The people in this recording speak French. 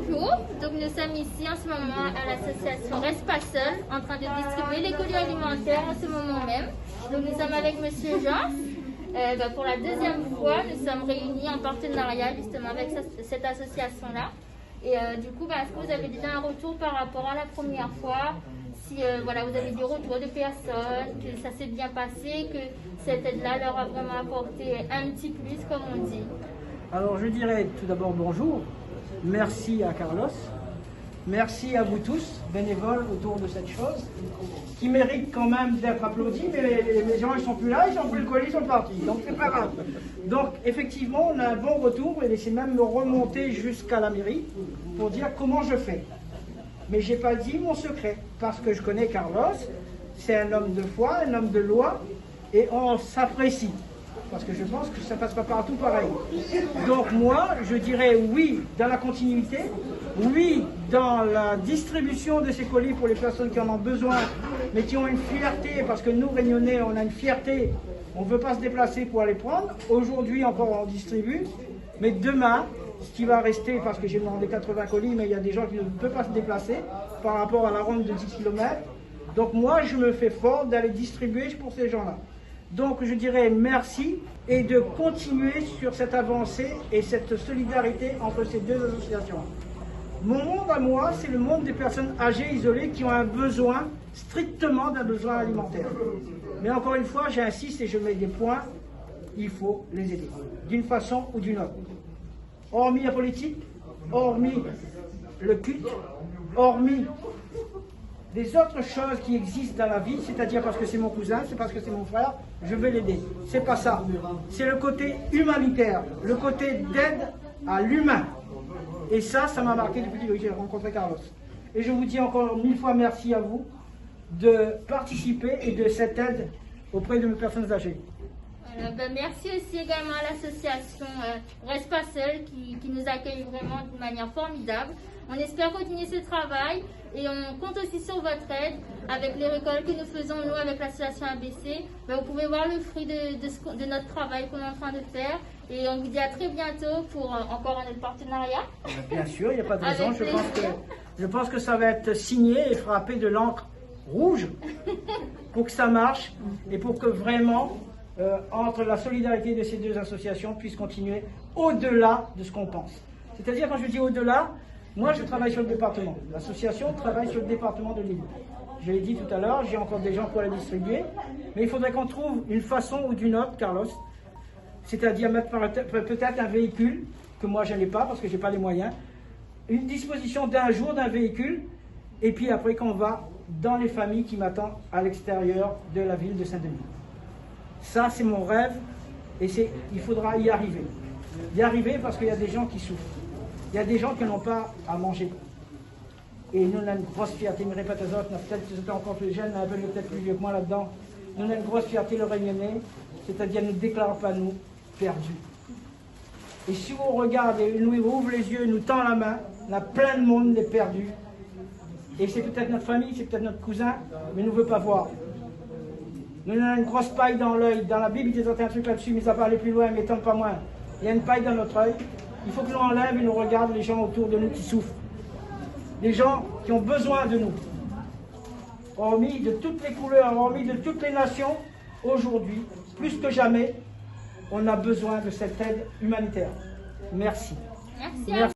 bonjour, donc nous sommes ici en ce moment à l'association Reste pas seul en train de distribuer les colis alimentaires en ce moment même. Donc nous sommes avec Monsieur Jean. Pour la deuxième fois, nous sommes réunis en partenariat justement avec cette association-là. Et du coup, est-ce que vous avez déjà un retour par rapport à la première fois? Si voilà, vous avez du retour de personnes, que ça s'est bien passé, que cette aide-là leur a vraiment apporté un petit plus, comme on dit. Alors je dirais tout d'abord bonjour, merci à Carlos, merci à vous tous, bénévoles autour de cette chose, qui mérite quand même d'être applaudis, mais les gens ils sont plus là, ils ont pris le colis, ils sont partis, donc c'est pas grave. Donc effectivement on a un bon retour, et laissez même me remonter jusqu'à la mairie pour dire comment je fais. Mais j'ai pas dit mon secret, parce que je connais Carlos, c'est un homme de foi, un homme de loi, et on s'apprécie. Parce que je pense que ça ne passe pas partout pareil. Donc moi, je dirais oui dans la continuité, oui dans la distribution de ces colis pour les personnes qui en ont besoin, mais qui ont une fierté, parce que nous, Réunionnais, on a une fierté, on ne veut pas se déplacer pour aller prendre. Aujourd'hui encore, on distribue, mais demain, ce qui va rester, parce que j'ai demandé 80 colis, mais il y a des gens qui ne peuvent pas se déplacer par rapport à la ronde de 10 km. Donc moi, je me fais fort d'aller distribuer pour ces gens-là. Donc je dirais merci et de continuer sur cette avancée et cette solidarité entre ces deux associations. Mon monde à moi, c'est le monde des personnes âgées, isolées, qui ont un besoin, strictement d'un besoin alimentaire. Mais encore une fois, j'insiste et je mets des points, il faut les aider, d'une façon ou d'une autre. Hormis la politique, hormis le culte, hormis des autres choses qui existent dans la vie, c'est-à-dire parce que c'est mon cousin, c'est parce que c'est mon frère, je vais l'aider. C'est pas ça. C'est le côté humanitaire, le côté d'aide à l'humain. Et ça m'a marqué depuis que j'ai rencontré Carlos. Et je vous dis encore 1000 fois merci à vous de participer et de cette aide auprès de mes personnes âgées. Merci aussi également à l'association Reste pas seul qui nous accueille vraiment de manière formidable. On espère continuer ce travail et on compte aussi sur votre aide avec les récoltes que nous faisons nous avec l'association ABC. Vous pouvez voir le fruit de notre travail qu'on est en train de faire et on vous dit à très bientôt pour encore un autre partenariat. Bien sûr, il n'y a pas de raison. Je pense que ça va être signé et frappé de l'encre rouge pour que ça marche et pour que vraiment entre la solidarité de ces deux associations puisse continuer au-delà de ce qu'on pense. C'est-à-dire quand je dis au-delà, moi, je travaille sur le département. L'association travaille sur le département de l'île. Je l'ai dit tout à l'heure, j'ai encore des gens pour la distribuer. Mais il faudrait qu'on trouve une façon ou d'une autre, Carlos, c'est-à-dire mettre peut-être un véhicule, que moi je n'ai pas parce que je n'ai pas les moyens, une disposition d'un jour d'un véhicule, et puis après qu'on va dans les familles qui m'attendent à l'extérieur de la ville de Saint-Denis. Ça, c'est mon rêve, et il faudra y arriver. Y arriver parce qu'il y a des gens qui souffrent. Il y a des gens qui n'ont pas à manger. Et nous, on a une grosse fierté, mais répète aux autres, peut-être encore plus jeune, mais peut-être plus vieux que moi là-dedans. Nous, on a une grosse fierté, le Réunionnais, c'est-à-dire, ne nous déclare pas, nous, perdus. Et si on regarde, et nous ouvre les yeux, nous tend la main, on a plein de monde, les perdus. Et c'est peut-être notre famille, c'est peut-être notre cousin, mais nous ne veut pas voir. Nous, on a une grosse paille dans l'œil. Dans la Bible, il y a un truc là-dessus, mais ça va aller plus loin, mais tant pas moins. Il y a une paille dans notre œil. Il faut que nous enlève et nous regarde les gens autour de nous qui souffrent. Les gens qui ont besoin de nous. Hormis de toutes les couleurs, hormis de toutes les nations, aujourd'hui, plus que jamais, on a besoin de cette aide humanitaire. Merci. Merci.